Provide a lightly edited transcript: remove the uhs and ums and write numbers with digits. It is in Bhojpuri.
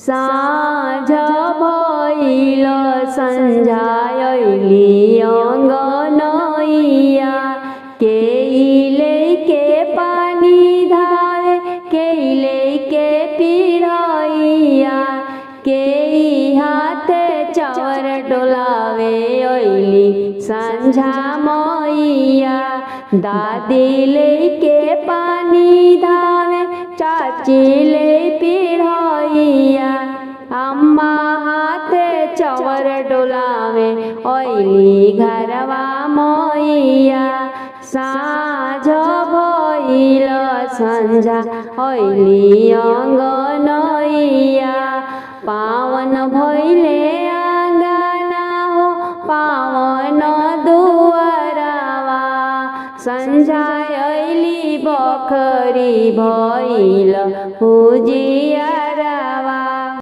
साँझ भइल सन्झायली अङ्गनैया केहीले के पानी धावे केहीले के पिढैया केही हाते चावर डोलावे ऐली सन्झा मैया दादीले के पानी धावे चाचीले पिढैया अम्मा हाथे चावर डोलावे ऐली घरवा मैया साँझ भइल सन्झा ऐली अङ्गनैया पावन भइले आँगना हो पावन दुवरवा सन्झा ऐली बखरी भइल उजिया